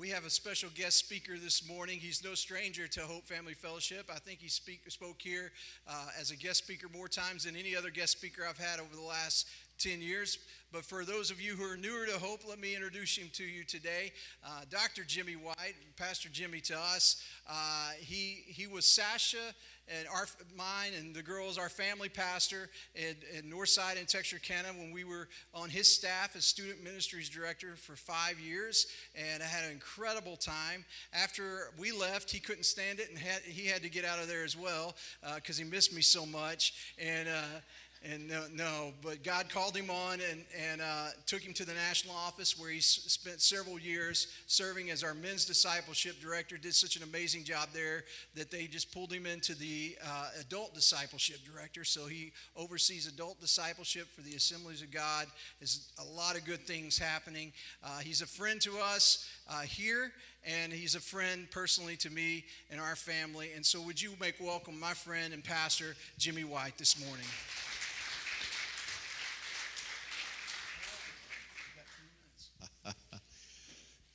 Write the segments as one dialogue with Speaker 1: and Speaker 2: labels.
Speaker 1: We have a special guest speaker this morning. He's no stranger to Hope Family Fellowship. I think he spoke here as a guest speaker more times than any other guest speaker I've had over the last 10 years. But for those of you who are newer to Hope, let me introduce him to you today. Dr. Jimmy White, Pastor Jimmy to us. He was Sasha and mine and the girls, our family pastor in Northside in Texarkana when we were on his staff as student ministries director for 5 years, and I had an incredible time. After we left, he couldn't stand it, and he had to get out of there as well because he missed me so much. But God called him on and took him to the national office where he spent several years serving as our men's discipleship director. Did such an amazing job there that they just pulled him into the adult discipleship director. So he oversees adult discipleship for the Assemblies of God. There's a lot of good things happening. He's a friend to us here, and he's a friend personally to me and our family. And so would you make welcome my friend and pastor, Jimmy White, this morning.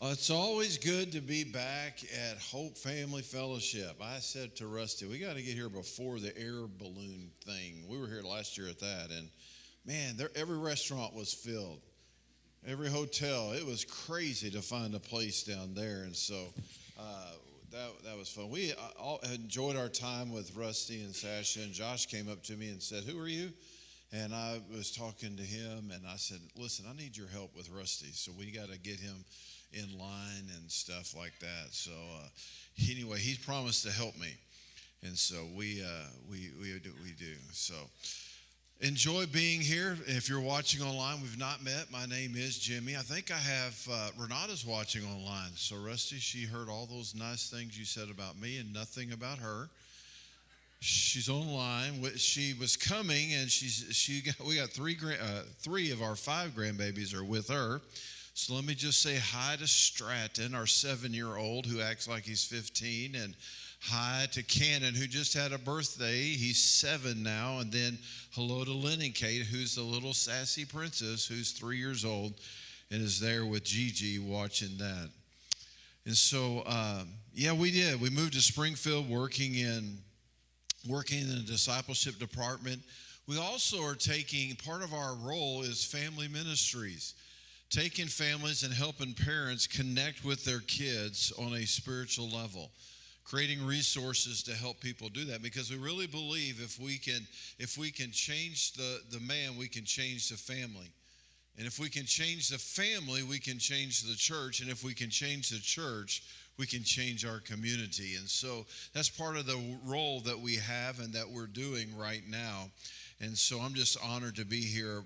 Speaker 2: It's always good to be back at Hope Family Fellowship. I said to Rusty, we got to get here before the air balloon thing. We were here last year at that, and man, every restaurant was filled. Every hotel, it was crazy to find a place down there, and so that was fun. We all enjoyed our time with Rusty and Sasha, and Josh came up to me and said, "Who are you?" And I was talking to him, and I said, "Listen, I need your help with Rusty, so we got to get him in line and stuff like that." So anyway, he's promised to help me, and so we do. So enjoy being here. If you're watching online, we've not met. My name is Jimmy. I think I have Renata's watching online. So Rusty, she heard all those nice things you said about me and nothing about her. She's online. She was coming, and we got three of our 5 grandbabies are with her. So let me just say hi to Stratton, our 7-year-old who acts like he's 15, and hi to Cannon, who just had a birthday. He's 7 now. And then hello to Lynn and Kate, who's the little sassy princess who's 3 years old and is there with Gigi watching that. And so, we did. We moved to Springfield working in the discipleship department. We also are taking, part of our role is family ministries, taking families and helping parents connect with their kids on a spiritual level, creating resources to help people do that, because we really believe if we can change the man, we can change the family. And if we can change the family, we can change the church. And if we can change the church, we can change our community. And so that's part of the role that we have and that we're doing right now. And so I'm just honored to be here,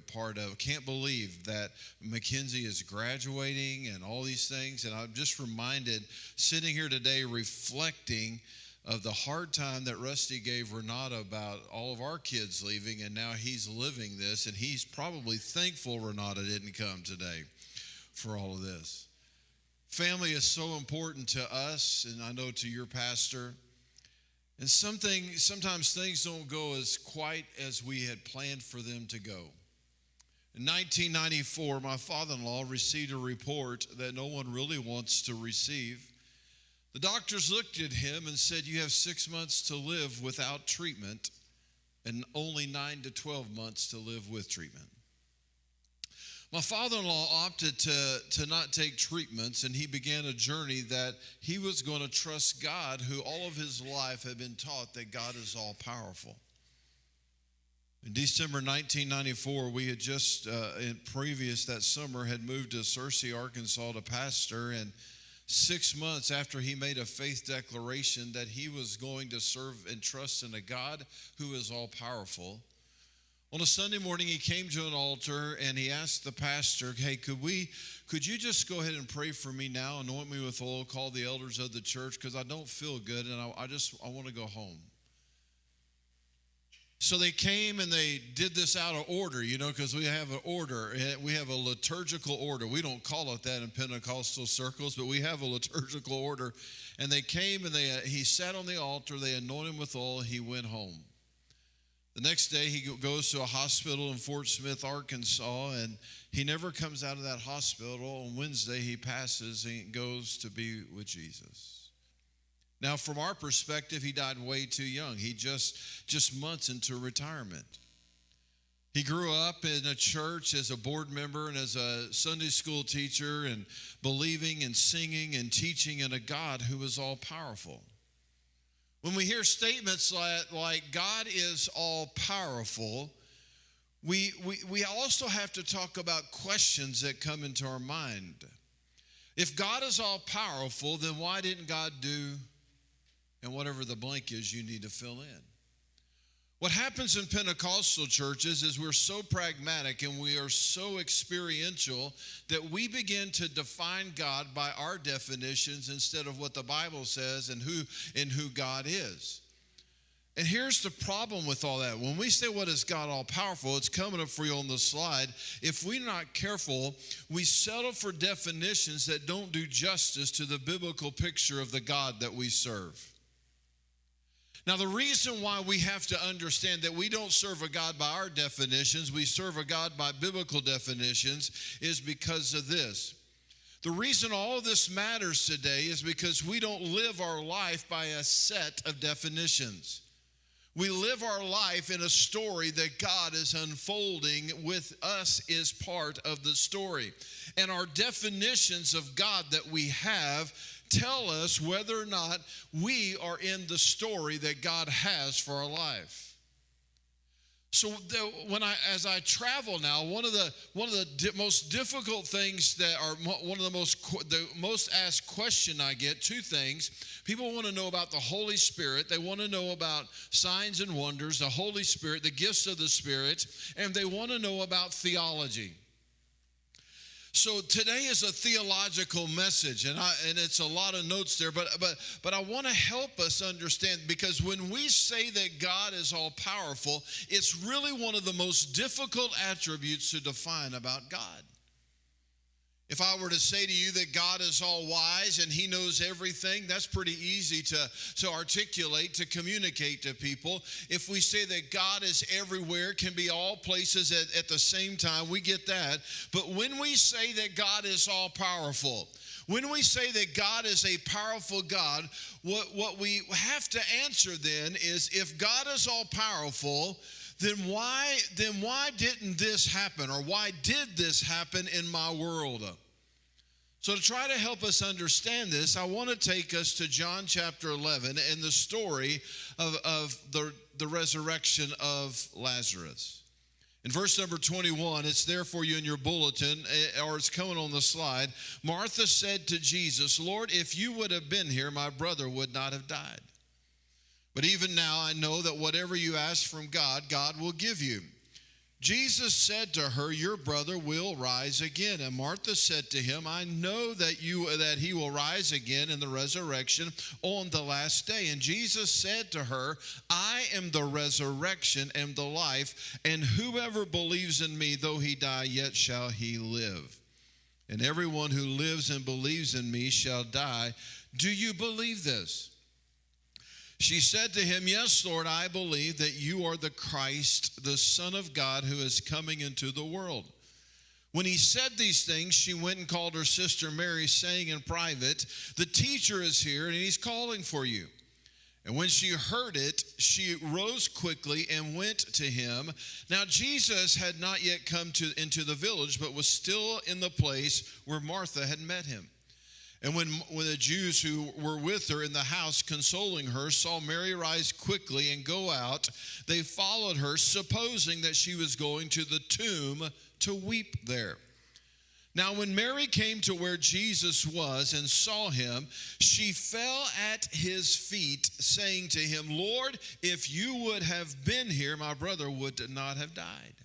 Speaker 2: can't believe that Mackenzie is graduating and all these things. And I'm just reminded, sitting here today, reflecting of the hard time that Rusty gave Renata about all of our kids leaving, and now he's living this, and he's probably thankful Renata didn't come today for all of this. Family is so important to us, and I know to your pastor. And sometimes things don't go as quite as we had planned for them to go. In 1994, my father-in-law received a report that no one really wants to receive. The doctors looked at him and said, "You have 6 months to live without treatment and only 9 to 12 months to live with treatment." My father-in-law opted to not take treatments, and he began a journey that he was going to trust God, who all of his life had been taught that God is all-powerful. In December 1994, we had just, that summer, had moved to Searcy, Arkansas to pastor, and 6 months after he made a faith declaration that he was going to serve and trust in a God who is all-powerful, on a Sunday morning, he came to an altar and he asked the pastor, "Hey, could you just go ahead and pray for me now, anoint me with oil, call the elders of the church, because I don't feel good and I want to go home." So they came and they did this out of order, because we have an order. We have a liturgical order. We don't call it that in Pentecostal circles, but we have a liturgical order. And they came and he sat on the altar, they anointed him with oil, he went home. The next day, he goes to a hospital in Fort Smith, Arkansas, and he never comes out of that hospital. On Wednesday, he passes and goes to be with Jesus. Now, from our perspective, he died way too young. He just months into retirement. He grew up in a church as a board member and as a Sunday school teacher and believing and singing and teaching in a God who is all powerful. When we hear statements like God is all powerful, we also have to talk about questions that come into our mind. If God is all powerful, then why didn't God do, and whatever the blank is you need to fill in? What happens in Pentecostal churches is we're so pragmatic and we are so experiential that we begin to define God by our definitions instead of what the Bible says and who God is. And here's the problem with all that. When we say, what is God all powerful, it's coming up for you on the slide. If we're not careful, we settle for definitions that don't do justice to the biblical picture of the God that we serve. Now, the reason why we have to understand that we don't serve a God by our definitions, we serve a God by biblical definitions, is because of this. The reason all of this matters today is because we don't live our life by a set of definitions. We live our life in a story that God is unfolding with us as part of the story. And our definitions of God that we have tell us whether or not we are in the story that God has for our life. So as I travel now, one of the most difficult things that are one of the most asked question I get, two things. People want to know about the Holy Spirit. They want to know about signs and wonders, the Holy Spirit, the gifts of the Spirit, and they want to know about theology. So today is a theological message, and it's a lot of notes there, but I want to help us understand, because when we say that God is all powerful, it's really one of the most difficult attributes to define about God. If I were to say to you that God is all wise and he knows everything, that's pretty easy to articulate, to communicate to people. If we say that God is everywhere, can be all places at the same time, we get that. But when we say that God is all powerful, when we say that God is a powerful God, what we have to answer then is, if God is all powerful, then why didn't this happen, or why did this happen in my world? So to try to help us understand this, I want to take us to John chapter 11 and the story of the resurrection of Lazarus. In verse number 21, it's there for you in your bulletin, or it's coming on the slide. Martha said to Jesus, "Lord, if you would have been here, my brother would not have died. But even now I know that whatever you ask from God, God will give you." Jesus said to her, "Your brother will rise again." And Martha said to him, "I know that he will rise again in the resurrection on the last day." And Jesus said to her, "I am the resurrection and the life, and whoever believes in me, though he die, yet shall he live. And everyone who lives and believes in me shall die. Do you believe this?" She said to him, "Yes, Lord, I believe that you are the Christ, the Son of God, who is coming into the world." When he said these things, she went and called her sister Mary, saying in private, "The teacher is here, and he's calling for you." And when she heard it, she rose quickly and went to him. Now Jesus had not yet come into the village, but was still in the place where Martha had met him. And when the Jews who were with her in the house consoling her saw Mary rise quickly and go out, they followed her, supposing that she was going to the tomb to weep there. Now when Mary came to where Jesus was and saw him, she fell at his feet, saying to him, "Lord, if you would have been here, my brother would not have died."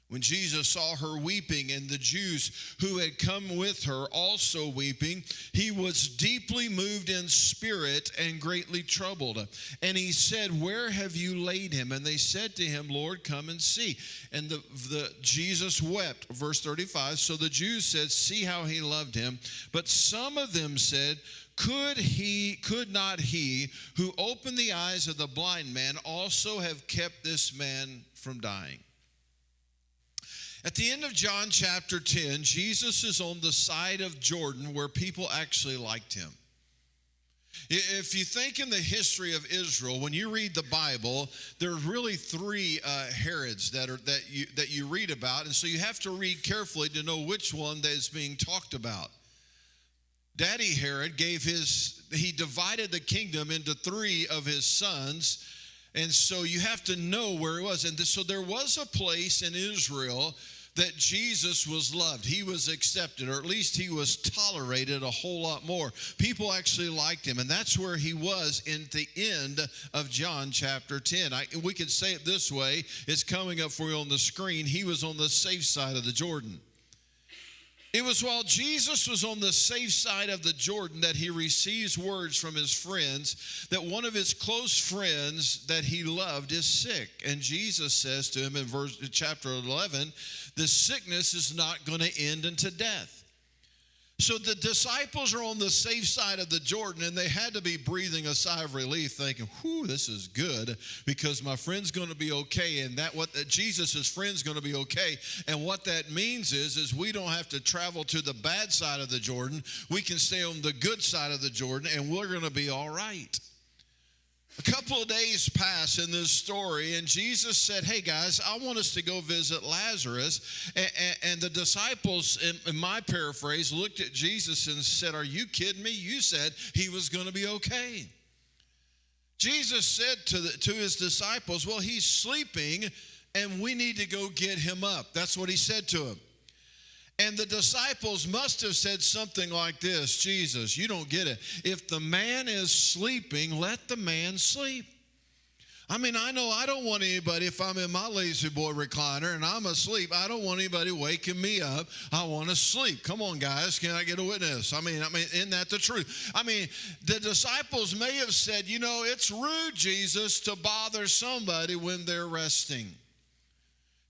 Speaker 2: When Jesus saw her weeping and the Jews who had come with her also weeping, he was deeply moved in spirit and greatly troubled. And he said, "Where have you laid him?" And they said to him, "Lord, come and see." And Jesus wept. Verse 35, so the Jews said, "See how he loved him." But some of them said, Could not he who opened the eyes of the blind man also have kept this man from dying? At the end of John chapter 10, Jesus is on the side of Jordan where people actually liked him. If you think in the history of Israel, when you read the Bible, there are really three Herods that you read about, and so you have to read carefully to know which one that is being talked about. Daddy Herod he divided the kingdom into three of his sons, and so you have to know where it was. And so there was a place in Israel that Jesus was loved. He was accepted, or at least he was tolerated a whole lot more. People actually liked him, and that's where he was in the end of John chapter 10. We could say it this way. It's coming up for you on the screen. He was on the safe side of the Jordan. It was while Jesus was on the safe side of the Jordan that he receives words from his friends that one of his close friends that he loved is sick. And Jesus says to him in chapter 11, the sickness is not going to end into death. So the disciples are on the safe side of the Jordan, and they had to be breathing a sigh of relief, thinking, "Whew, this is good, because my friend's going to be okay, and Jesus' friend's going to be okay." And what that means is we don't have to travel to the bad side of the Jordan. We can stay on the good side of the Jordan, and we're going to be all right. A couple of days pass in this story, and Jesus said, "Hey guys, I want us to go visit Lazarus." And the disciples, in my paraphrase, looked at Jesus and said, "Are you kidding me? You said he was going to be okay." Jesus said to his disciples, "Well, he's sleeping, and we need to go get him up." That's what he said to him. And the disciples must have said something like this: "Jesus, you don't get it. If the man is sleeping, let the man sleep." I mean, I know I don't want anybody, if I'm in my lazy boy recliner and I'm asleep, I don't want anybody waking me up. I want to sleep. Come on, guys. Can I get a witness? I mean, isn't that the truth? I mean, the disciples may have said, "It's rude, Jesus, to bother somebody when they're resting."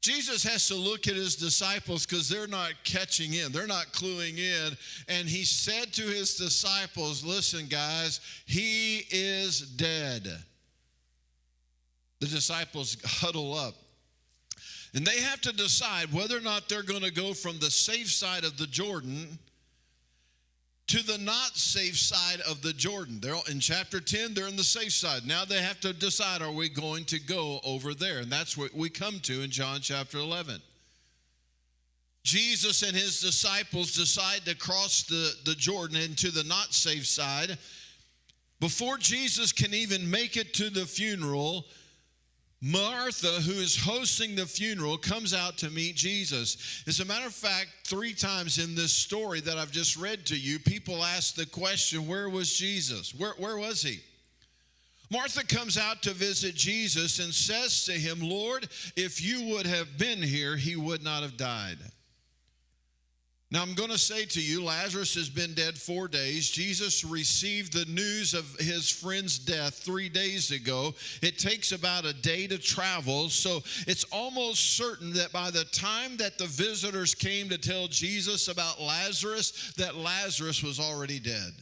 Speaker 2: Jesus has to look at his disciples because they're not catching in. They're not cluing in. And he said to his disciples, "Listen, guys, he is dead." The disciples huddle up. And they have to decide whether or not they're going to go from the safe side of the Jordan to the not safe side of the Jordan. They're in chapter 10, they're in the safe side. Now they have to decide, are we going to go over there? And that's what we come to in John chapter 11. Jesus and his disciples decide to cross the Jordan into the not safe side. Before Jesus can even make it to the funeral, Martha, who is hosting the funeral, comes out to meet Jesus. As a matter of fact, 3 times in this story that I've just read to you, people ask the question, where was Jesus? Where was he? Martha comes out to visit Jesus and says to him, "Lord, if you would have been here, he would not have died." Now, I'm going to say to you, Lazarus has been dead 4 days. Jesus received the news of his friend's death 3 days ago. It takes about a day to travel, so it's almost certain that by the time that the visitors came to tell Jesus about Lazarus, that Lazarus was already dead.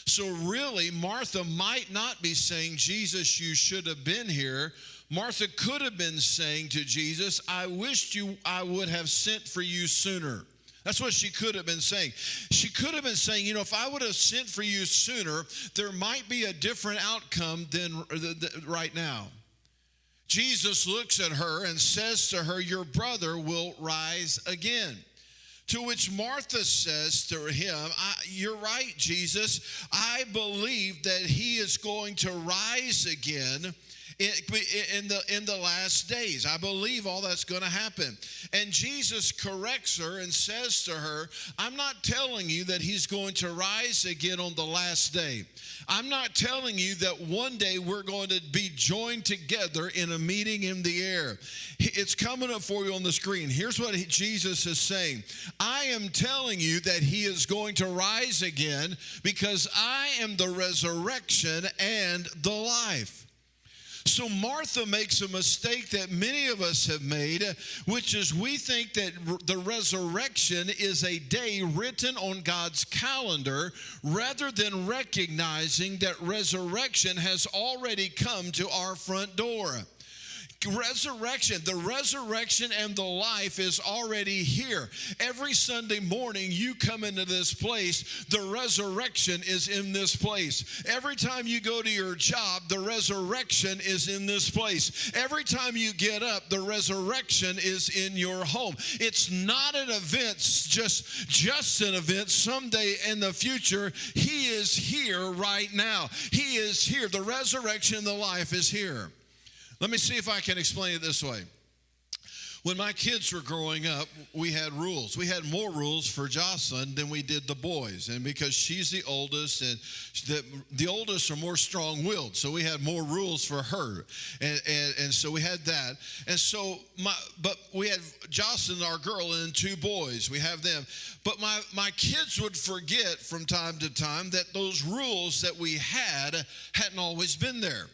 Speaker 2: So really, Martha might not be saying, "Jesus, you should have been here." Martha could have been saying to Jesus, "I wished I would have sent for you sooner." That's what she could have been saying. She could have been saying, "If I would have sent for you sooner, there might be a different outcome than right now." Jesus looks at her and says to her, "Your brother will rise again." To which Martha says to him, "You're right, Jesus. I believe that he is going to rise again in the last days. I believe all that's going to happen. And Jesus corrects her and says to her, I'm not telling you that he's going to rise again on the last day. I'm not telling you that one day we're going to be joined together in a meeting in the air. It's coming up for you on the screen. Here's what Jesus is saying. I am telling you that he is going to rise again because I am the resurrection and the life. So Martha makes a mistake that many of us have made, which is we think that the resurrection is a day written on God's calendar rather than recognizing that resurrection has already come to our front door. The resurrection and the life is already here. Every Sunday morning you come into this place, the resurrection is in this place. Every time you go to your job, the resurrection is in this place. Every time you get up, the resurrection is in your home. It's not an event, just an event someday in the future. He is here right now. He is here. The resurrection and the life is here. Let me see if I can explain it this way. When my kids were growing up, we had rules. We had more rules for Jocelyn than we did the boys. And because she's the oldest, and the oldest are more strong-willed, so we had more rules for her. And so we had that. And so, but we had Jocelyn, our girl, and 2 boys. We have them. But my kids would forget from time to time that those rules that we hadn't always been there.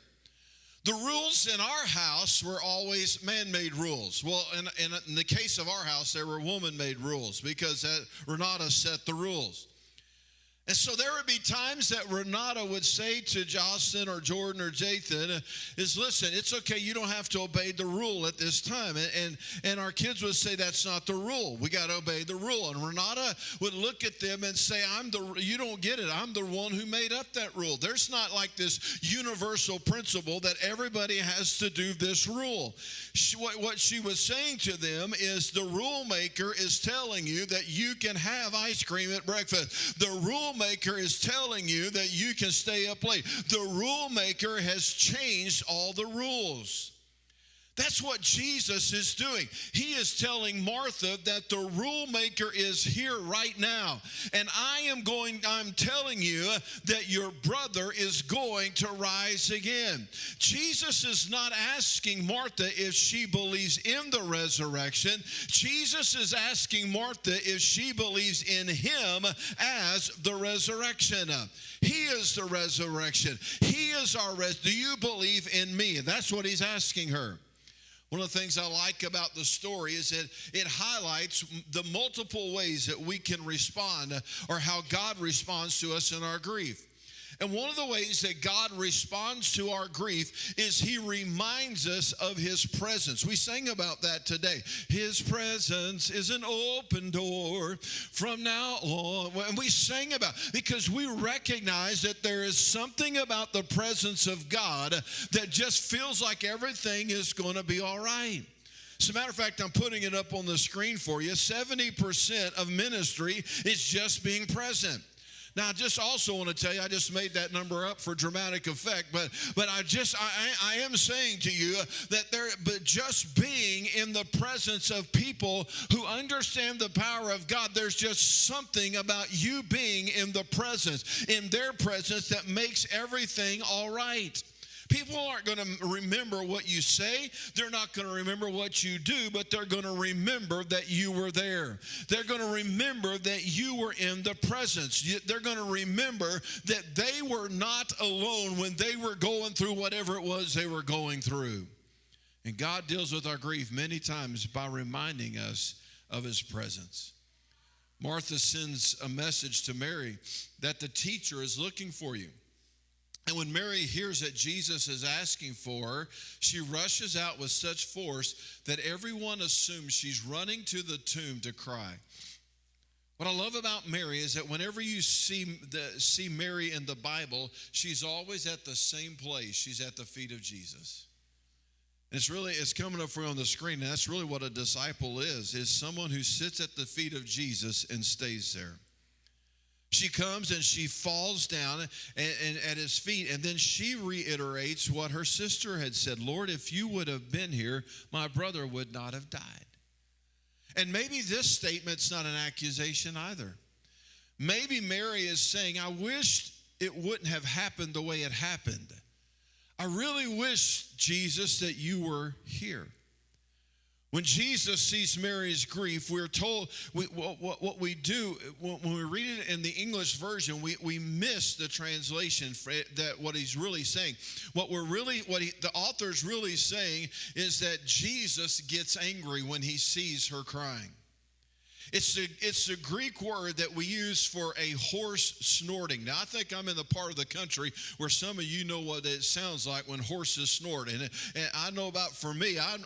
Speaker 2: The rules in our house were always man-made rules. Well, in the case of our house, they were woman-made rules because Renata set the rules. And so there would be times that Renata would say to Jocelyn or Jordan or Jathan is, listen, it's okay, you don't have to obey the rule at this time. And our kids would say, that's not the rule. We got to obey the rule. And Renata would look at them and say, you don't get it. I'm the one who made up that rule. There's not like this universal principle that everybody has to do this rule. What she was saying to them is the rule maker is telling you that you can have ice cream at breakfast. The rule maker is telling you that you can stay up late. The rule maker has changed all the rules. That's what Jesus is doing. He is telling Martha that the rule maker is here right now. And I'm telling you that your brother is going to rise again. Jesus is not asking Martha if she believes in the resurrection. Jesus is asking Martha if she believes in him as the resurrection. He is the resurrection. He is our do you believe in me? That's what he's asking her. One of the things I like about the story is that it highlights the multiple ways that we can respond or how God responds to us in our grief. And one of the ways that God responds to our grief is he reminds us of his presence. We sang about that today. His presence is an open door from now on. And we sang about because we recognize that there is something about the presence of God that just feels like everything is going to be all right. As a matter of fact, I'm putting it up on the screen for you. 70% of ministry is just being present. Now, I just also want to tell you, I just made that number up for dramatic effect, but I am saying to you but just being in the presence of people who understand the power of God, there's just something about you being in their presence that makes everything all right. People aren't going to remember what you say. They're not going to remember what you do, but they're going to remember that you were there. They're going to remember that you were in the presence. They're going to remember that they were not alone when they were going through whatever it was they were going through. And God deals with our grief many times by reminding us of his presence. Martha sends a message to Mary that the teacher is looking for you. And when Mary hears that Jesus is asking for her, she rushes out with such force that everyone assumes she's running to the tomb to cry. What I love about Mary is that whenever you see Mary in the Bible, she's always at the same place. She's at the feet of Jesus. And it's coming up for you on the screen, and that's really what a disciple is someone who sits at the feet of Jesus and stays there. She comes and she falls down and at his feet, and then she reiterates what her sister had said. Lord, if you would have been here, my brother would not have died. And maybe this statement's not an accusation either. Maybe Mary is saying, I wish it wouldn't have happened the way it happened. I really wish, Jesus, that you were here. When Jesus sees Mary's grief, we're told what we do when we read it in the English version, we miss the translation that what he's really saying. The author's really saying is that Jesus gets angry when he sees her crying. It's the Greek word that we use for a horse snorting. Now, I think I'm in the part of the country where some of you know what it sounds like when horses snort. And I know about, for me, I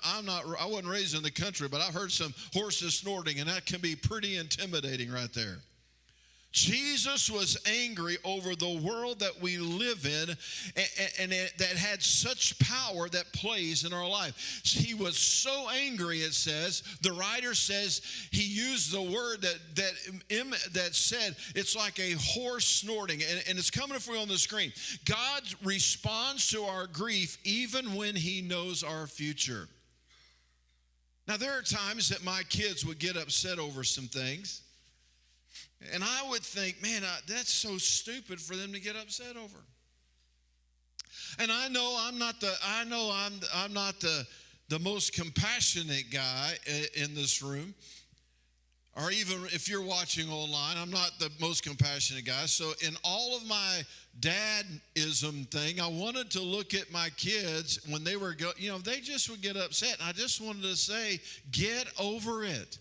Speaker 2: wasn't raised in the country, but I've heard some horses snorting, and that can be pretty intimidating right there. Jesus was angry over the world that we live in and that had such power that plays in our life. He was so angry, it says, the writer says he used the word that said it's like a horse snorting, and it's coming for you on the screen. God responds to our grief even when he knows our future. Now, there are times that my kids would get upset over some things. And I would think, man, that's so stupid for them to get upset over. And I know I'm not the most compassionate guy in this room, or even if you're watching online, I'm not the most compassionate guy. So in all of my dadism thing, I wanted to look at my kids when they were they just would get upset. And I just wanted to say, get over it.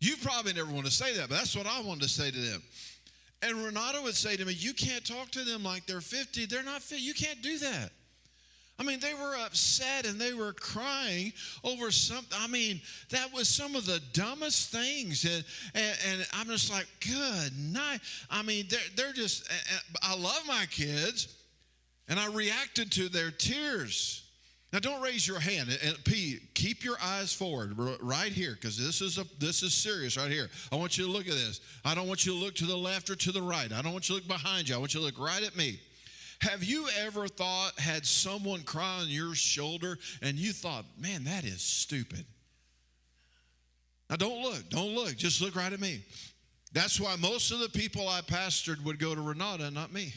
Speaker 2: You probably never want to say that, but that's what I wanted to say to them. And Renata would say to me, you can't talk to them like they're 50. They're not 50. You can't do that. I mean, they were upset and they were crying over something. I mean, that was some of the dumbest things. And I'm just like, good night. I mean, they're just, I love my kids, and I reacted to their tears. Now, don't raise your hand. And Pete, keep your eyes forward right here, because this is serious right here. I want you to look at this. I don't want you to look to the left or to the right. I don't want you to look behind you. I want you to look right at me. Have you ever had someone cry on your shoulder and you thought, man, that is stupid? Now, don't look. Just look right at me. That's why most of the people I pastored would go to Renata, not me.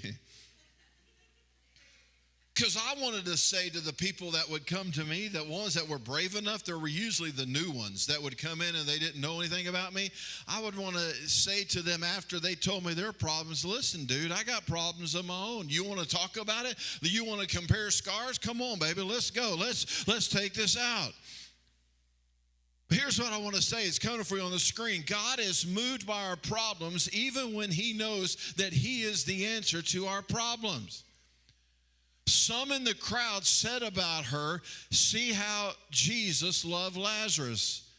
Speaker 2: Because I wanted to say to the people that would come to me, the ones that were brave enough, there were usually the new ones that would come in and they didn't know anything about me. I would want to say to them after they told me their problems, listen, dude, I got problems of my own. You want to talk about it? You want to compare scars? Come on, baby, let's go. Let's take this out. Here's what I want to say. It's coming for you on the screen. God is moved by our problems even when he knows that he is the answer to our problems. Some in the crowd said about her, see how Jesus loved Lazarus.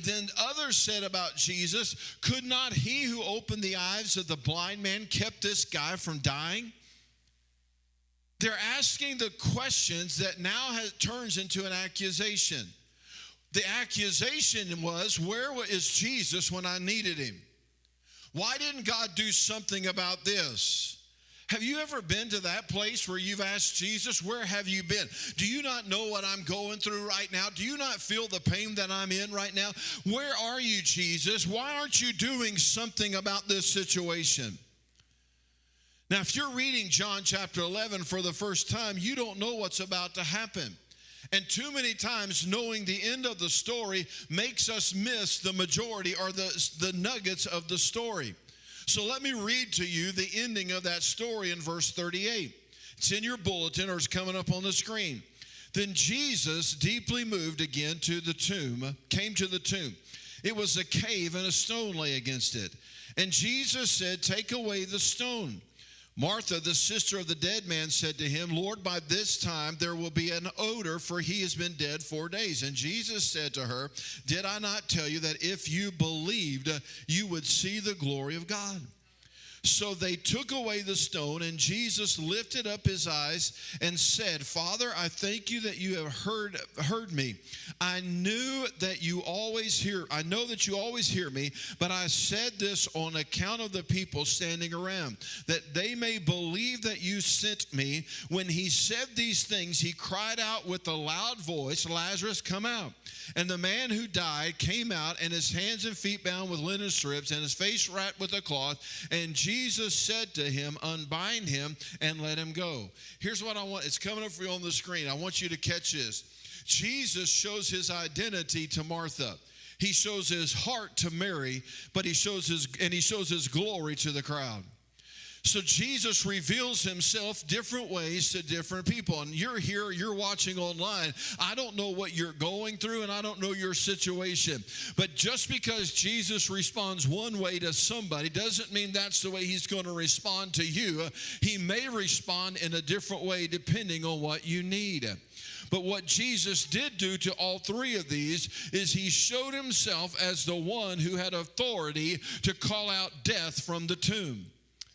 Speaker 2: Then others said about Jesus, could not he who opened the eyes of the blind man kept this guy from dying? They're asking the questions that now turns into an accusation. The accusation was, where is Jesus when I needed him? Why didn't God do something about this? Have you ever been to that place where you've asked Jesus, where have you been? Do you not know what I'm going through right now? Do you not feel the pain that I'm in right now? Where are you, Jesus? Why aren't you doing something about this situation? Now, if you're reading John chapter 11 for the first time, you don't know what's about to happen. And too many times knowing the end of the story makes us miss the majority or the nuggets of the story. So let me read to you the ending of that story in verse 38. It's in your bulletin or it's coming up on the screen. Then Jesus, deeply moved again came to the tomb. It was a cave and a stone lay against it. And Jesus said, take away the stone. Martha, the sister of the dead man, said to him, Lord, by this time there will be an odor, for he has been dead 4 days. And Jesus said to her, did I not tell you that if you believed, you would see the glory of God? So they took away the stone, and Jesus lifted up his eyes and said, Father, I thank you that you have heard me. I know that you always hear me, but I said this on account of the people standing around, that they may believe that you sent me. When he said these things, he cried out with a loud voice, Lazarus, come out. And the man who died came out, and his hands and feet bound with linen strips, and his face wrapped with a cloth. And Jesus said to him, unbind him and let him go. Here's what I want. It's coming up for you on the screen. I want you to catch this. Jesus shows his identity to Martha. He shows his heart to Mary, but he shows his glory to the crowd. So Jesus reveals himself different ways to different people. And you're here, you're watching online. I don't know what you're going through, and I don't know your situation. But just because Jesus responds one way to somebody doesn't mean that's the way he's going to respond to you. He may respond in a different way depending on what you need. But what Jesus did do to all three of these is he showed himself as the one who had authority to call out death from the tomb.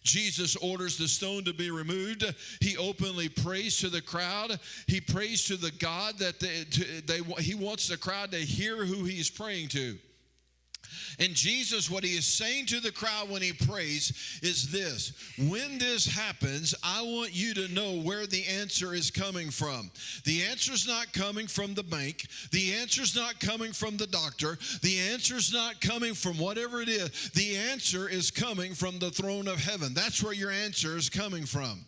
Speaker 2: Jesus orders the stone to be removed. He openly prays to the crowd. He prays to the God that he wants the crowd to hear who he's praying to. And Jesus, what he is saying to the crowd when he prays is this: when this happens, I want you to know where the answer is coming from. The answer is not coming from the bank. The answer is not coming from the doctor. The answer is not coming from whatever it is. The answer is coming from the throne of heaven. That's where your answer is coming from.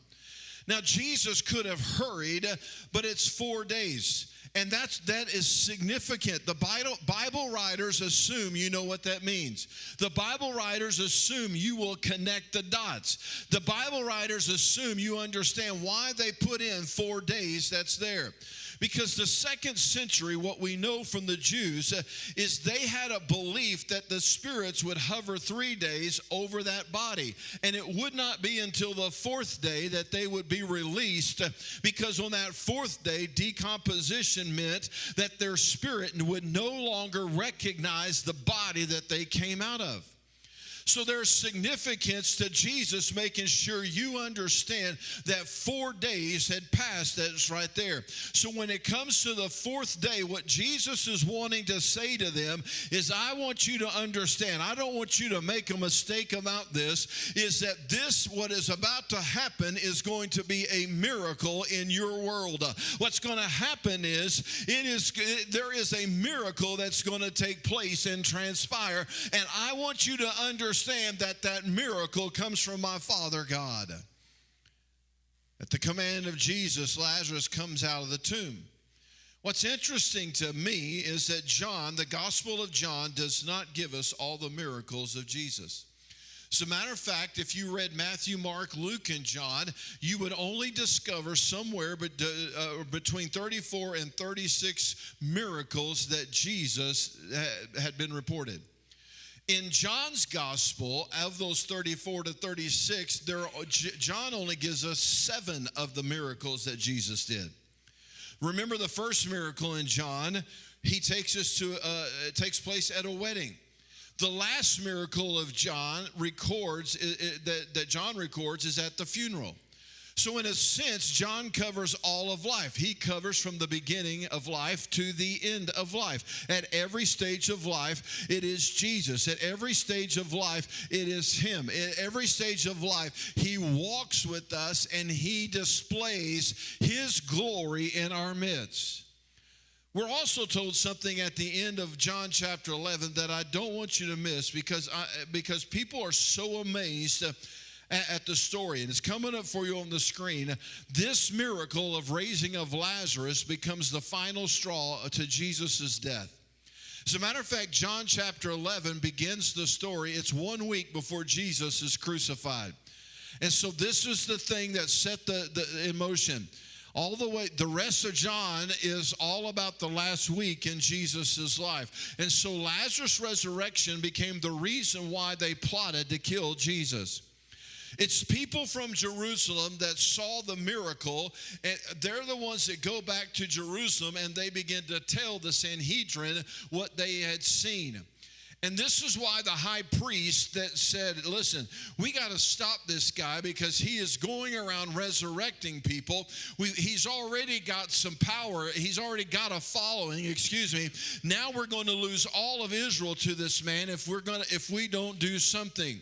Speaker 2: Now, Jesus could have hurried, but it's 4 days. And that is significant. The Bible writers assume you know what that means. The Bible writers assume you will connect the dots. The Bible writers assume you understand why they put in 4 days that's there. Because the second century, what we know from the Jews is they had a belief that the spirits would hover 3 days over that body. And it would not be until the fourth day that they would be released, because on that fourth day, decomposition meant that their spirit would no longer recognize the body that they came out of. So there's significance to Jesus making sure you understand that 4 days had passed. That's right there. So when it comes to the fourth day, what Jesus is wanting to say to them is, I want you to understand, I don't want you to make a mistake about this, is that what is about to happen is going to be a miracle in your world. What's going to happen is, there is a miracle that's going to take place and transpire, and I want you to understand that miracle comes from my Father God. At the command of Jesus, Lazarus comes out of the tomb. What's interesting to me is that John, the Gospel of John, does not give us all the miracles of Jesus. As a matter of fact, if you read Matthew, Mark, Luke, and John, you would only discover somewhere between 34 and 36 miracles that Jesus had been reported. In John's gospel, of those 34 to 36, John only gives us 7 of the miracles that Jesus did. Remember the first miracle in John, it takes place at a wedding. The last miracle of John that John records is at the funeral. So in a sense, John covers all of life. He covers from the beginning of life to the end of life. At every stage of life, it is Jesus. At every stage of life, it is him. At every stage of life, he walks with us and he displays his glory in our midst. We're also told something at the end of John chapter 11 that I don't want you to miss, because people are so amazed at the story, and it's coming up for you on the screen. This miracle of raising of Lazarus becomes the final straw to Jesus' death. As a matter of fact, John chapter 11 begins the story. It's 1 week before Jesus is crucified. And so this is the thing that set the in motion. All the way, the rest of John is all about the last week in Jesus' life. And so Lazarus' resurrection became the reason why they plotted to kill Jesus. It's people from Jerusalem that saw the miracle, and they're the ones that go back to Jerusalem and they begin to tell the Sanhedrin what they had seen. And this is why the high priest that said, listen, we got to stop this guy because he is going around resurrecting people. He's already got some power. He's already got a following, Now we're going to lose all of Israel to this man if we don't do something.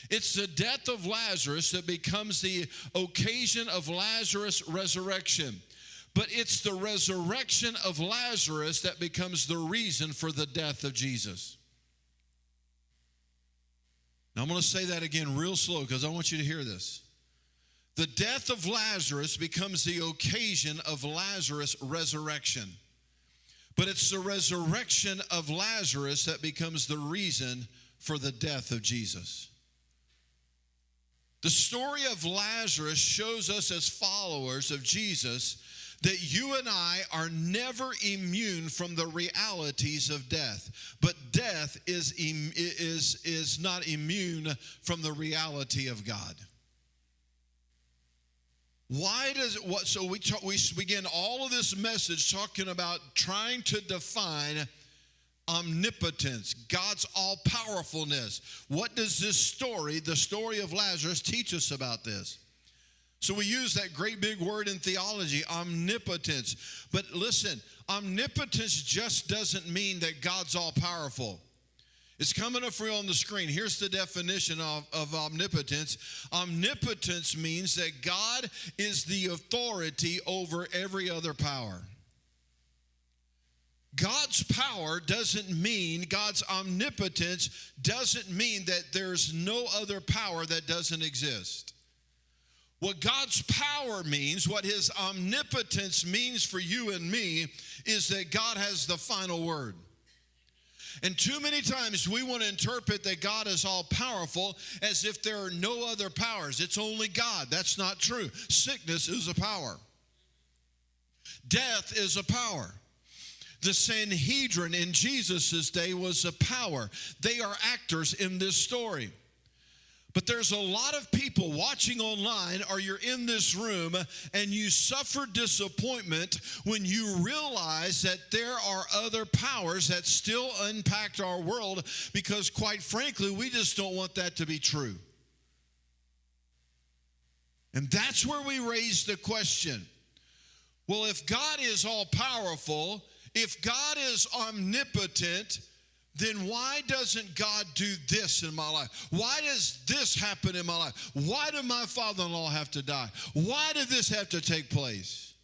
Speaker 2: It's the death of Lazarus that becomes the occasion of Lazarus' resurrection. But it's the resurrection of Lazarus that becomes the reason for the death of Jesus. Now, I'm going to say that again real slow because I want you to hear this. The death of Lazarus becomes the occasion of Lazarus' resurrection. But it's the resurrection of Lazarus that becomes the reason for the death of Jesus. The story of Lazarus shows us as followers of Jesus that you and I are never immune from the realities of death. But death is not immune from the reality of God. Why does it, what? So we begin all of this message talking about trying to define omnipotence, God's all-powerfulness. What does this story, the story of Lazarus, teach us about this? So we use that great big word in theology, omnipotence. But listen, omnipotence just doesn't mean that God's all-powerful. It's coming up for you on the screen. Here's the definition of omnipotence. Omnipotence means that God is the authority over every other power. God's power doesn't mean, God's omnipotence doesn't mean that there's no other power that doesn't exist. What God's power means, what his omnipotence means for you and me, is that God has the final word. And too many times we want to interpret that God is all-powerful as if there are no other powers. It's only God. That's not true. Sickness is a power. Death is a power. The Sanhedrin in Jesus' day was a power. They are actors in this story. But there's a lot of people watching online, or you're in this room, and you suffer disappointment when you realize that there are other powers that still impact our world because, quite frankly, we just don't want that to be true. And that's where we raise the question. Well, if God is all-powerful, if God is omnipotent, then why doesn't God do this in my life? Why does this happen in my life? Why did my father-in-law have to die? Why did this have to take place?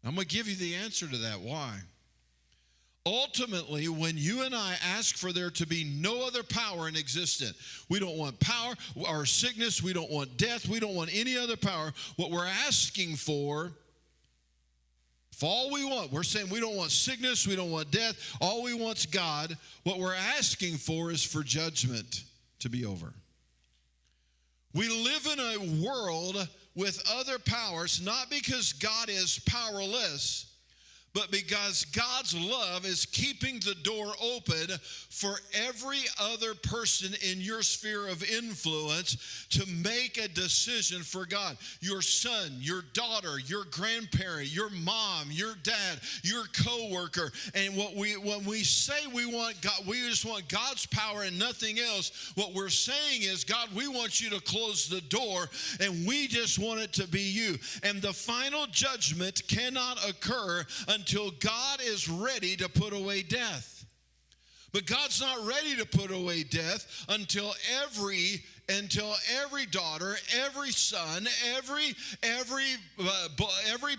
Speaker 2: I'm going to give you the answer to that. Why? Ultimately, when you and I ask for there to be no other power in existence, we don't want power or sickness, we don't want death, we don't want any other power. What we're asking for, if all we want, we're saying we don't want sickness, we don't want death, all we want's God. What we're asking for is for judgment to be over. We live in a world with other powers, not because God is powerless, but because God's love is keeping the door open for every other person in your sphere of influence to make a decision for God. Your son, your daughter, your grandparent, your mom, your dad, your coworker. And when we say we want God, we just want God's power and nothing else. What we're saying is, God, we want you to close the door, and we just want it to be you. And the final judgment cannot occur until God is ready to put away death. But God's not ready to put away death until every daughter, every son, every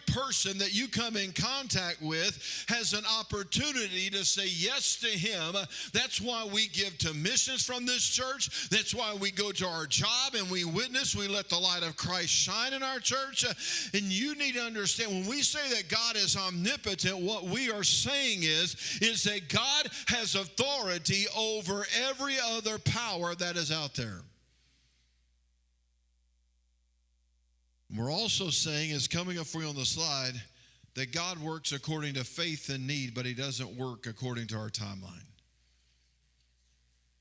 Speaker 2: person that you come in contact with has an opportunity to say yes to him. That's why we give to missions from this church. That's why we go to our job and we witness. We let the light of Christ shine in our church. And you need to understand, when we say that God is omnipotent, what we are saying is that God has authority over every other power that is out there. We're also saying, is coming up for you on the slide, that God works according to faith and need, but he doesn't work according to our timeline.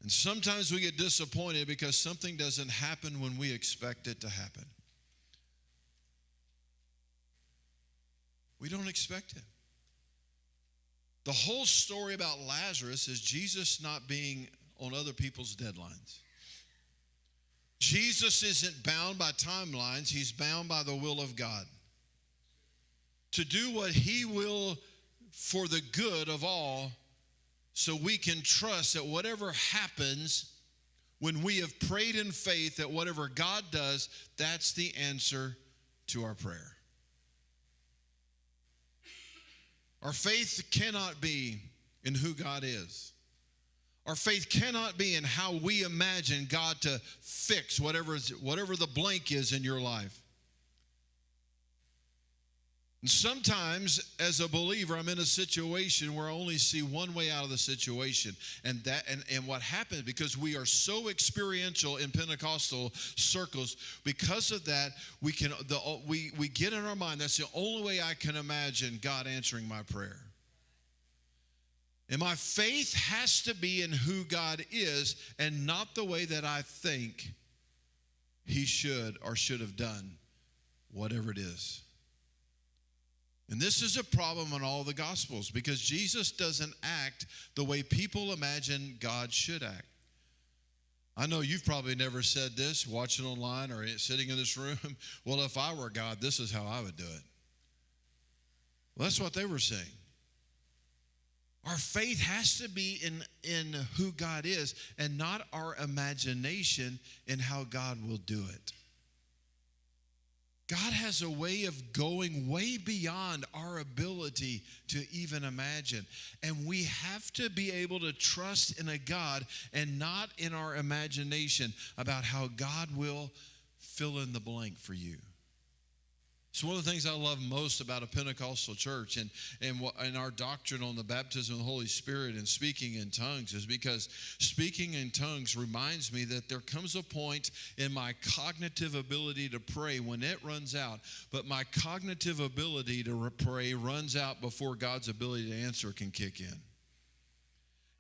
Speaker 2: And sometimes we get disappointed because something doesn't happen when we expect it to happen. We don't expect it. The whole story about Lazarus is Jesus not being on other people's deadlines. Jesus isn't bound by timelines. He's bound by the will of God to do what he will for the good of all, so we can trust that whatever happens, when we have prayed in faith, that whatever God does, that's the answer to our prayer. Our faith cannot be in who God is. Our faith cannot be in how we imagine God to fix whatever the blank is in your life. And sometimes, as a believer, I'm in a situation where I only see one way out of the situation. And what happens, because we are so experiential in Pentecostal circles, because of that, we get in our mind, that's the only way I can imagine God answering my prayer. And my faith has to be in who God is and not the way that I think he should or should have done whatever it is. And this is a problem in all the Gospels, because Jesus doesn't act the way people imagine God should act. I know you've probably never said this, watching online or sitting in this room. Well, if I were God, this is how I would do it. Well, that's what they were saying. Our faith has to be in who God is and not our imagination in how God will do it. God has a way of going way beyond our ability to even imagine. And we have to be able to trust in a God and not in our imagination about how God will fill in the blank for you. It's one of the things I love most about a Pentecostal church and our doctrine on the baptism of the Holy Spirit and speaking in tongues is because speaking in tongues reminds me that there comes a point in my cognitive ability to pray when it runs out, but my cognitive ability to pray runs out before God's ability to answer can kick in.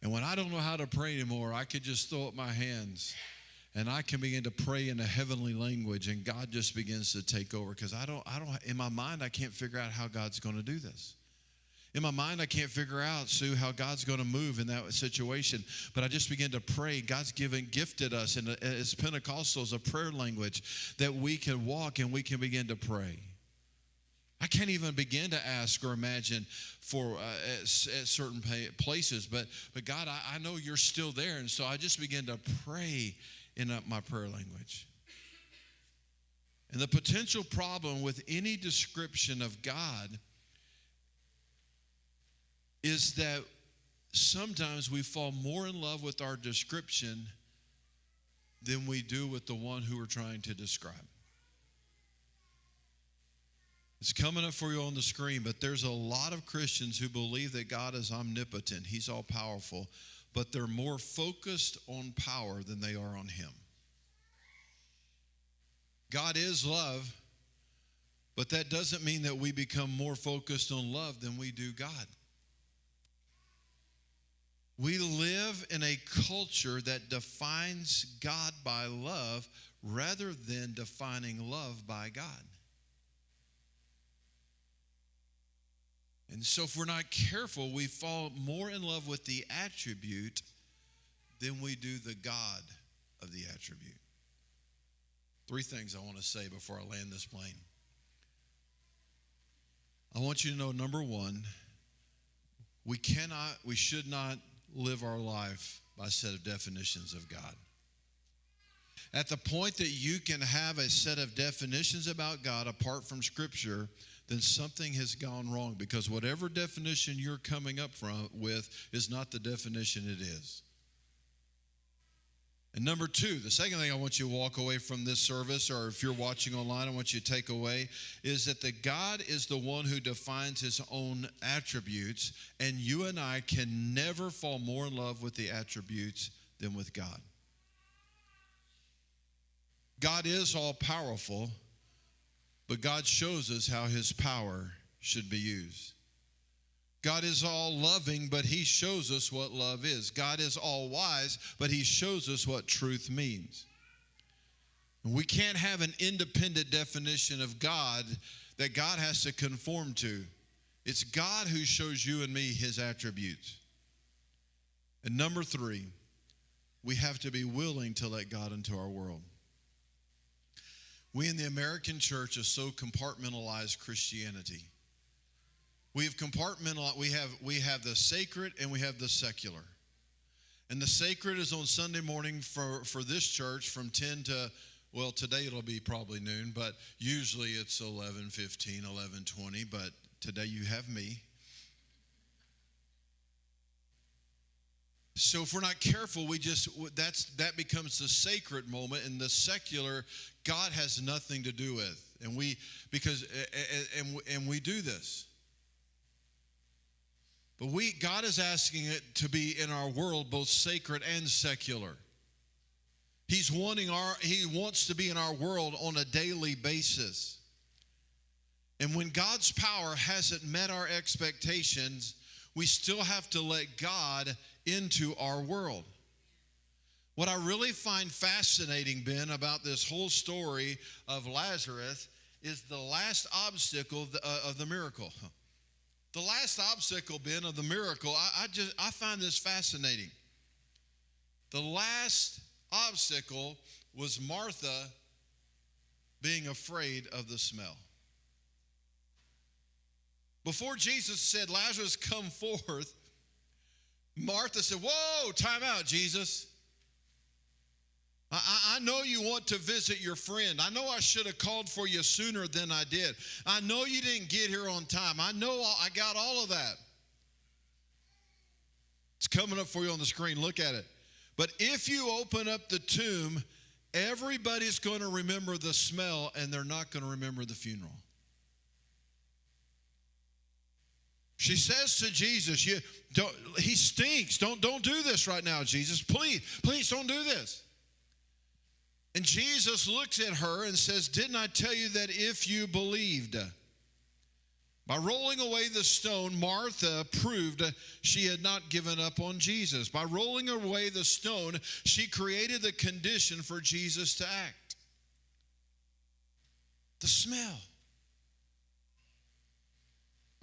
Speaker 2: And when I don't know how to pray anymore, I could just throw up my hands and I can begin to pray in a heavenly language, and God just begins to take over, because I don't, in my mind, I can't figure out how God's going to do this. In my mind, I can't figure out, Sue, how God's going to move in that situation. But I just begin to pray. God's gifted us, as Pentecostals, a prayer language that we can walk and we can begin to pray. I can't even begin to ask or imagine for at certain places, but God, I know you're still there, and so I just begin to pray in my prayer language. And the potential problem with any description of God is that sometimes we fall more in love with our description than we do with the one who we're trying to describe. It's coming up for you on the screen, but there's a lot of Christians who believe that God is omnipotent. He's all powerful, but they're more focused on power than they are on him. God is love, but that doesn't mean that we become more focused on love than we do God. We live in a culture that defines God by love rather than defining love by God. And so if we're not careful, we fall more in love with the attribute than we do the God of the attribute. 3 things I want to say before I land this plane. I want you to know, number 1, we should not live our life by a set of definitions of God. At the point that you can have a set of definitions about God apart from Scripture, then something has gone wrong, because whatever definition you're coming up with is not the definition it is. And number 2, the second thing I want you to walk away from this service, or if you're watching online, I want you to take away, is that the God is the one who defines his own attributes, and you and I can never fall more in love with the attributes than with God. God is all powerful, but God shows us how his power should be used. God is all loving, but he shows us what love is. God is all wise, but he shows us what truth means. We can't have an independent definition of God that God has to conform to It's God who shows you and me his attributes. And number 3, we have to be willing to let God into our world. We in the American church have so compartmentalized Christianity. We have compartmentalized, we have the sacred and we have the secular. And the sacred is on Sunday morning for this church from 10 to, well, today it'll be probably noon, but usually it's 11:15, 11:20, but today you have me. So if we're not careful, that becomes the sacred moment, and the secular, God has nothing to do with. And we do this. But God is asking it to be in our world, both sacred and secular. He wants to be in our world on a daily basis. And when God's power hasn't met our expectations, we still have to let God into our world. What I really find fascinating, Ben, about this whole story of Lazarus is the last obstacle of the miracle. The last obstacle, Ben, of the miracle, I find this fascinating. The last obstacle was Martha being afraid of the smell. Before Jesus said, Lazarus, come forth, Martha said, whoa, time out, Jesus. I know you want to visit your friend. I know I should have called for you sooner than I did. I know you didn't get here on time. I know I got all of that. It's coming up for you on the screen. Look at it. But if you open up the tomb, everybody's going to remember the smell, and they're not going to remember the funeral. She says to Jesus, he stinks. Don't do this right now, Jesus. Please don't do this. And Jesus looks at her and says, didn't I tell you that if you believed? By rolling away the stone, Martha proved she had not given up on Jesus. By rolling away the stone, she created the condition for Jesus to act. The smell.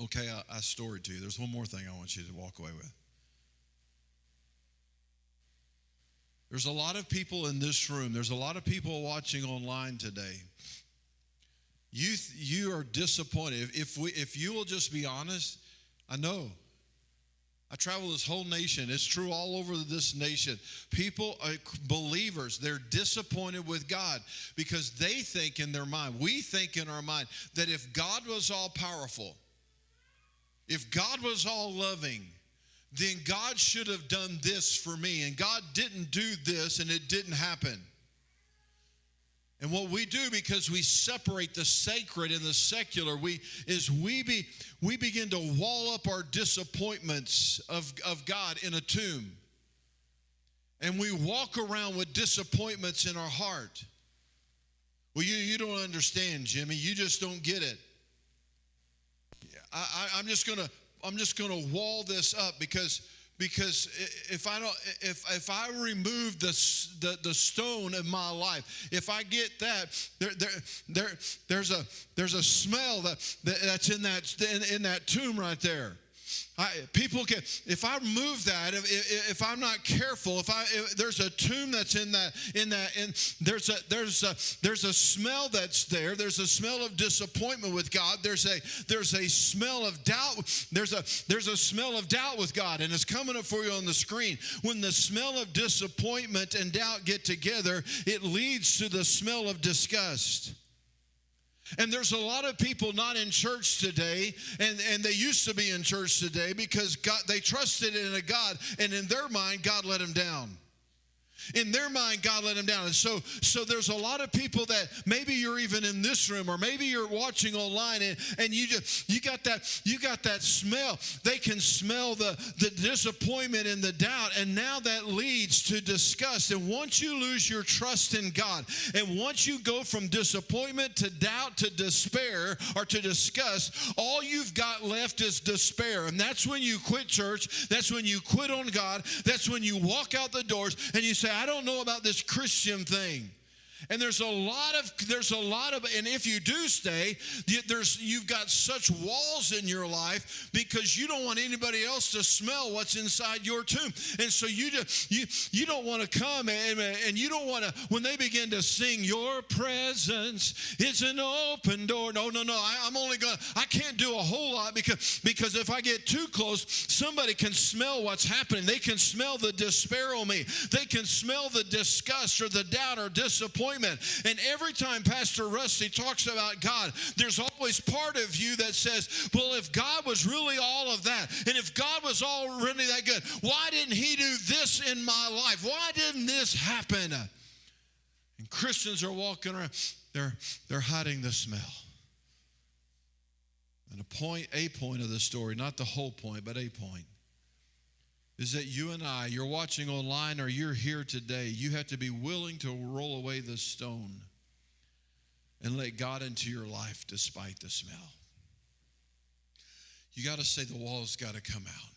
Speaker 2: Okay, I stored to you. There's one more thing I want you to walk away with. There's a lot of people in this room. There's a lot of people watching online today. You are disappointed. If you will just be honest, I know. I travel this whole nation. It's true all over this nation. People, believers, they're disappointed with God because they think in their mind, we think in our mind, that if God was all powerful, if God was all loving, then God should have done this for me. And God didn't do this, and it didn't happen. And what we do, because we separate the sacred and the secular, we begin to wall up our disappointments of God in a tomb. And we walk around with disappointments in our heart. Well, you don't understand, Jimmy. You just don't get it. I'm just gonna wall this up because if I remove the stone in my life, if I get that, there's a smell that's in that tomb right there. People can, if I remove that, if I'm not careful, if there's a tomb that's in that, there's a smell that's there. There's a smell of disappointment with God. There's a smell of doubt. There's a smell of doubt with God, and it's coming up for you on the screen. When the smell of disappointment and doubt get together, it leads to the smell of disgust. And there's a lot of people not in church today, and they used to be in church today because they trusted in a God, and in their mind, God let them down. In their mind, God let them down. And so there's a lot of people that maybe you're even in this room, or maybe you're watching online, and you got that smell. They can smell the disappointment and the doubt, and now that leads to disgust. And once you lose your trust in God, and once you go from disappointment to doubt to despair or to disgust, all you've got left is despair. And that's when you quit church. That's when you quit on God. That's when you walk out the doors and you say, I don't know about this Christian thing. And there's a lot of, and if you do stay, you've got such walls in your life because you don't want anybody else to smell what's inside your tomb. And so you don't want to come and you don't want to, when they begin to sing, your presence is an open door. No, I can't do a whole lot because if I get too close, somebody can smell what's happening. They can smell the despair on me. They can smell the disgust or the doubt or disappointment. And every time Pastor Rusty talks about God, there's always part of you that says, well, if God was really all of that, and if God was already that good, why didn't he do this in my life? Why didn't this happen? And Christians are walking around, they're hiding the smell. And a point of the story, not the whole point, but a point, is that you and I, you're watching online or you're here today, you have to be willing to roll away the stone and let God into your life despite the smell. You got to say the wall's got to come out.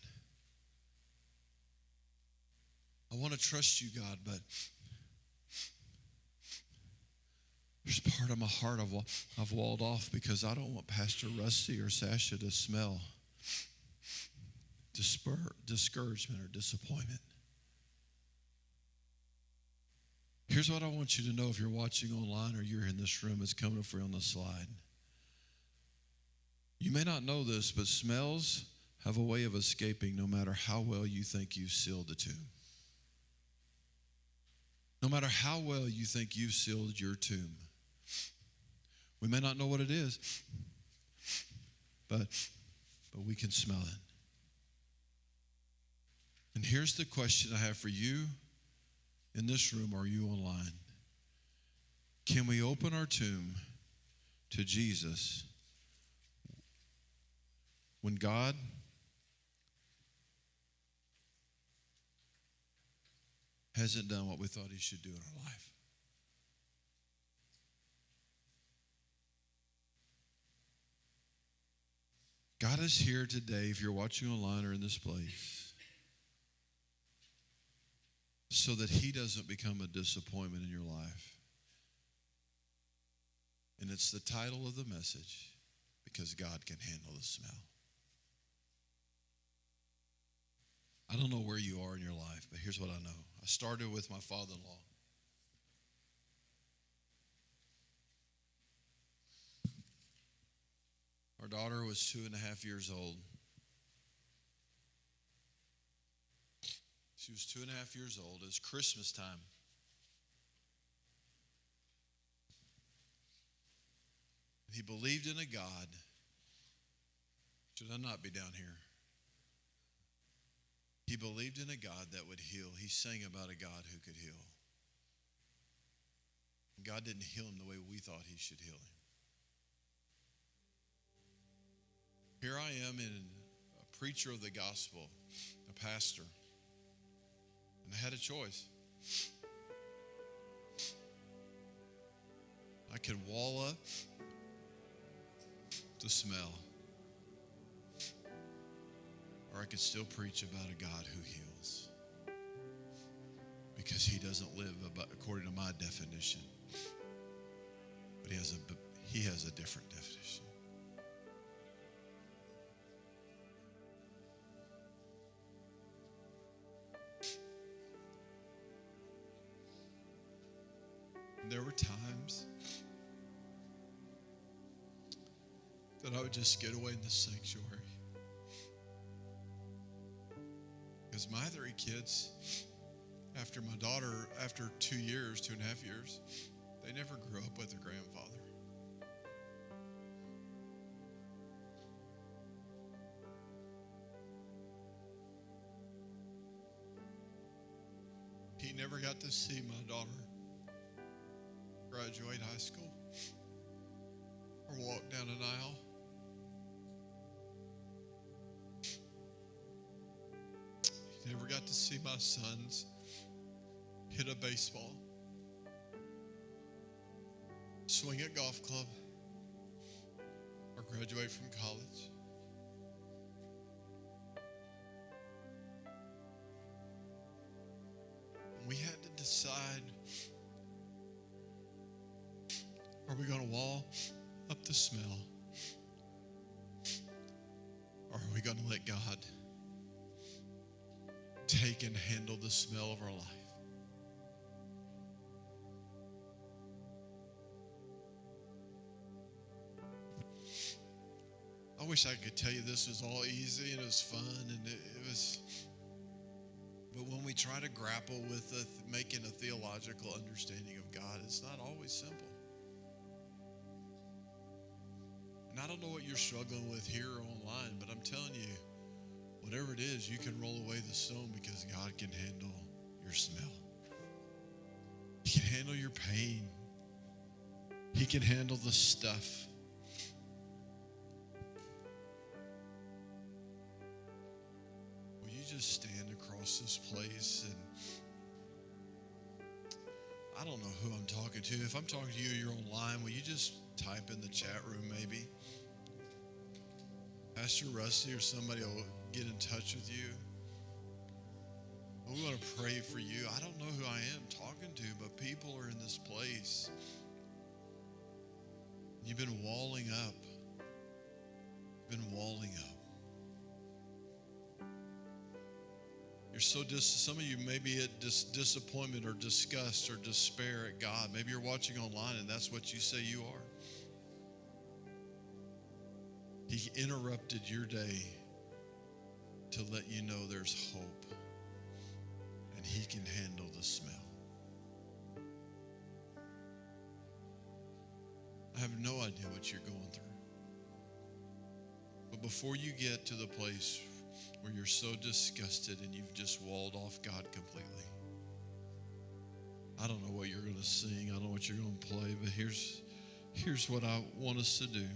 Speaker 2: I want to trust you, God, but there's part of my heart I've walled off because I don't want Pastor Rusty or Sasha to smell discouragement or disappointment. Here's what I want you to know if you're watching online or you're in this room. It's coming up for you on the slide. You may not know this, but smells have a way of escaping no matter how well you think you've sealed the tomb. No matter how well you think you've sealed your tomb. We may not know what it is, but we can smell it. And here's the question I have for you in this room or you online. Can we open our tomb to Jesus when God hasn't done what we thought he should do in our life? God is here today, if you're watching online or in this place, so that he doesn't become a disappointment in your life. And it's the title of the message, because God can handle the smell. I don't know where you are in your life, but here's what I know. I started with my father-in-law. Our daughter was 2.5 years old. She was 2.5 years old. It was Christmas time. He believed in a God. Should I not be down here? He believed in a God that would heal. He sang about a God who could heal. God didn't heal him the way we thought he should heal him. Here I am, in a preacher of the gospel, a pastor. And I had a choice. I could wall up the smell, or I could still preach about a God who heals. Because he doesn't live according to my definition, but he has a different definition. There were times that I would just get away in the sanctuary. Because my 3 kids, after my daughter, after 2.5 years, they never grew up with their grandfather. He never got to see my daughter graduate high school or walk down an aisle. He never got to see my sons hit a baseball, swing a golf club, or graduate from college. We had to decide
Speaker 3: Are we going to wall up the smell? Or are we going to let God take and handle the smell of our life? I wish I could tell you this was all easy and it was fun and it was, but when we try to grapple with making a theological understanding of God, it's not always simple. And I don't know what you're struggling with here or online, but I'm telling you, whatever it is, you can roll away the stone because God can handle your smell. He can handle your pain. He can handle the stuff. Will you just stand across this place and I don't know who I'm talking to. If I'm talking to you, you're online, will you just type in the chat room maybe? Pastor Rusty or somebody will get in touch with you. We want to pray for you. I don't know who I am talking to, but people are in this place. You've been walling up. You're so some of you may be at disappointment or disgust or despair at God. Maybe you're watching online and that's what you say you are. He interrupted your day to let you know there's hope and He can handle the smell. I have no idea what you're going through. But before you get to the place where you're so disgusted and you've just walled off God completely, I don't know what you're going to sing. I don't know what you're going to play, but here's what I want us to do.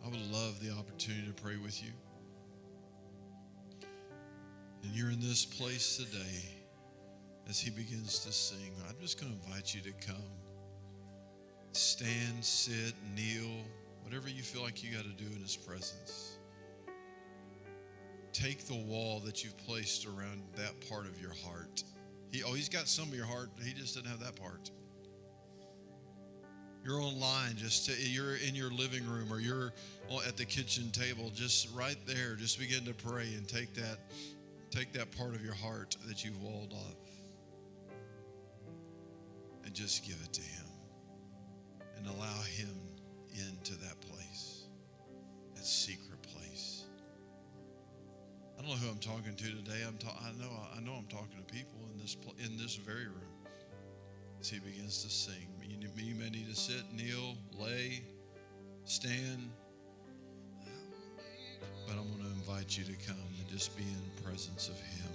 Speaker 3: I would love the opportunity to pray with you. And you're in this place today as he begins to sing. I'm just going to invite you to come. Stand, sit, kneel, whatever you feel like you got to do in his presence. Take the wall that you've placed around that part of your heart. He's got some of your heart, but he just didn't have that part. You're online, you're in your living room or you're at the kitchen table, just right there, just begin to pray and take that part of your heart that you've walled off and just give it to him and allow him into that place, that secret place. I don't know who I'm talking to today. I know I'm talking to people in this very room as he begins to sing. You may need to sit, kneel, lay, stand. But I'm going to invite you to come and just be in the presence of him.